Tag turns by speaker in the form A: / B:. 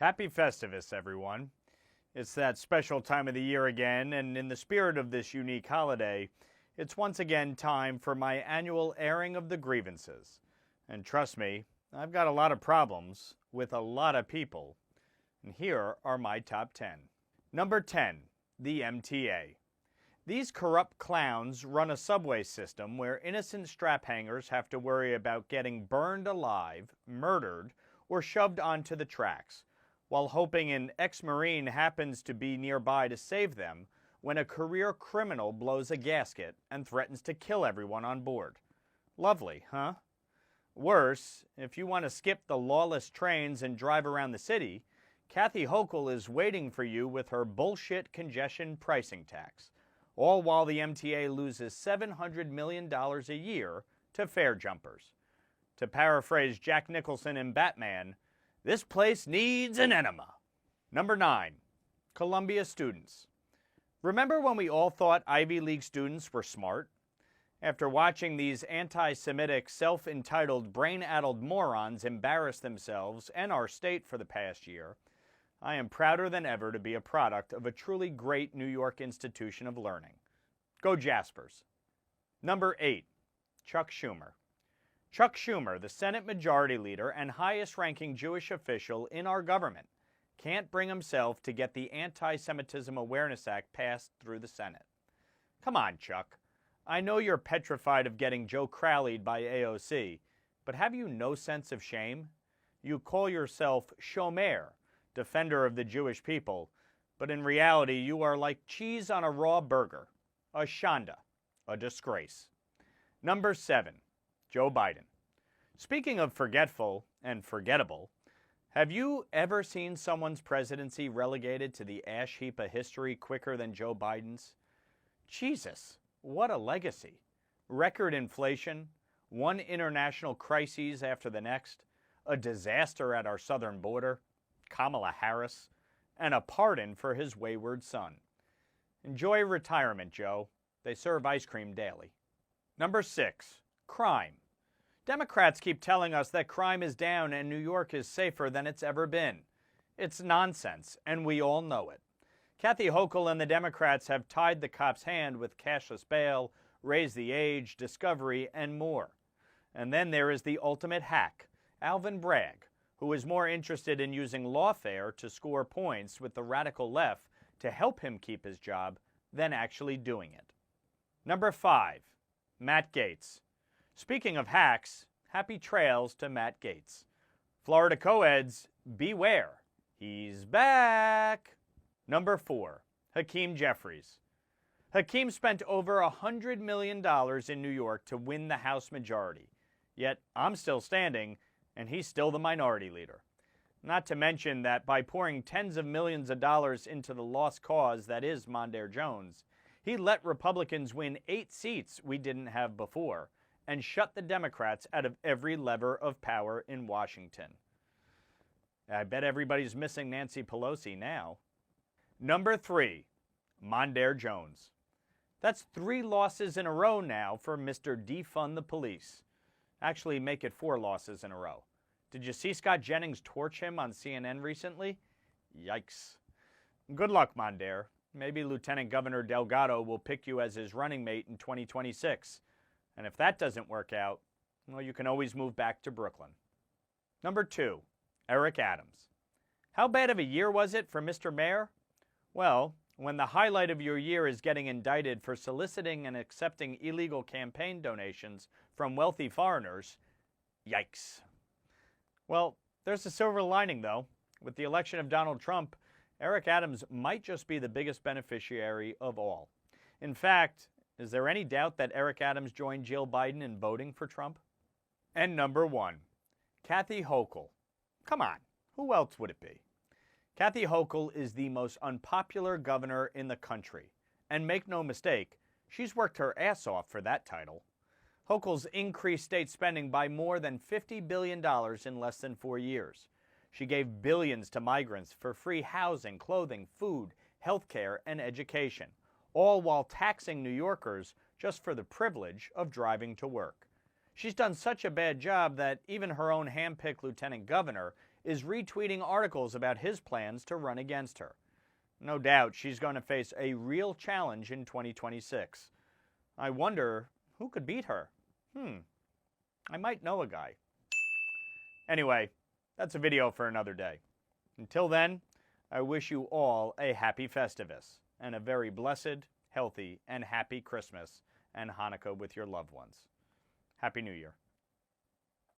A: Happy Festivus, everyone. It's that special time of the year again, and in the spirit of this unique holiday, it's once again time for my annual airing of the grievances. And trust me, I've got a lot of problems with a lot of people. And here are my top 10. Number 10, the MTA. These corrupt clowns run a subway system where innocent strap hangers have to worry about getting burned alive, murdered, or shoved onto the tracks, while hoping an ex-Marine happens to be nearby to save them when a career criminal blows a gasket and threatens to kill everyone on board. Lovely, huh? Worse, if you want to skip the lawless trains and drive around the city, Kathy Hochul is waiting for you with her bullshit congestion pricing tax, all while the MTA loses $700 million a year to fare jumpers. To paraphrase Jack Nicholson in Batman, this place needs an enema. Number 9, Columbia students. Remember when we all thought Ivy League students were smart? After watching these anti-Semitic, self-entitled, brain-addled morons embarrass themselves and our state for the past year, I am prouder than ever to be a product of a truly great New York institution of learning. Go Jaspers. Number 8, Chuck Schumer. Chuck Schumer, the Senate Majority Leader and highest-ranking Jewish official in our government, can't bring himself to get the Anti-Semitism Awareness Act passed through the Senate. Come on, Chuck. I know you're petrified of getting Joe Crowley'd by AOC, but have you no sense of shame? You call yourself Shomer, defender of the Jewish people, but in reality you are like cheese on a raw burger, a shanda, a disgrace. Number 7, Joe Biden. Speaking of forgetful and forgettable, have you ever seen someone's presidency relegated to the ash heap of history quicker than Joe Biden's? Jesus, what a legacy. Record inflation, one international crisis after the next, a disaster at our southern border, Kamala Harris, and a pardon for his wayward son. Enjoy retirement, Joe. They serve ice cream daily. Number 6, crime. Democrats keep telling us that crime is down and New York is safer than it's ever been. It's nonsense, and we all know it. Kathy Hochul and the Democrats have tied the cops' hand with cashless bail, raise the age, discovery, and more. And then there is the ultimate hack, Alvin Bragg, who is more interested in using lawfare to score points with the radical left to help him keep his job than actually doing it. Number 5, Matt Gaetz. Speaking of hacks, happy trails to Matt Gaetz. Florida co-eds, beware. He's back. Number 4, Hakeem Jeffries. Hakeem spent over $100 million in New York to win the House majority. Yet I'm still standing, and he's still the minority leader. Not to mention that by pouring tens of millions of dollars into the lost cause that is Mondaire Jones, he let Republicans win 8 seats we didn't have before, and shut the Democrats out of every lever of power in Washington. I bet everybody's missing Nancy Pelosi now. Number 3, Mondaire Jones. That's 3 losses in a row now for Mr. Defund the Police. Actually, make it 4 losses in a row. Did you see Scott Jennings torch him on CNN recently? Yikes. Good luck, Mondaire. Maybe Lieutenant Governor Delgado will pick you as his running mate in 2026. And if that doesn't work out, well, you can always move back to Brooklyn. Number 2, Eric Adams. How bad of a year was it for Mr. Mayor? Well, when the highlight of your year is getting indicted for soliciting and accepting illegal campaign donations from wealthy foreigners, yikes. Well, there's a silver lining, though. With the election of Donald Trump, Eric Adams might just be the biggest beneficiary of all. In fact, is there any doubt that Eric Adams joined Jill Biden in voting for Trump? And number 1, Kathy Hochul. Come on, who else would it be? Kathy Hochul is the most unpopular governor in the country. And make no mistake, she's worked her ass off for that title. Hochul's increased state spending by more than $50 billion in less than 4 years. She gave billions to migrants for free housing, clothing, food, health care, and education, all while taxing New Yorkers just for the privilege of driving to work. She's done such a bad job that even her own hand-picked lieutenant governor is retweeting articles about his plans to run against her. No doubt she's going to face a real challenge in 2026. I wonder who could beat her. I might know a guy. Anyway, that's a video for another day. Until then, I wish you all a happy Festivus and a very blessed, healthy, and happy Christmas and Hanukkah with your loved ones. Happy New Year.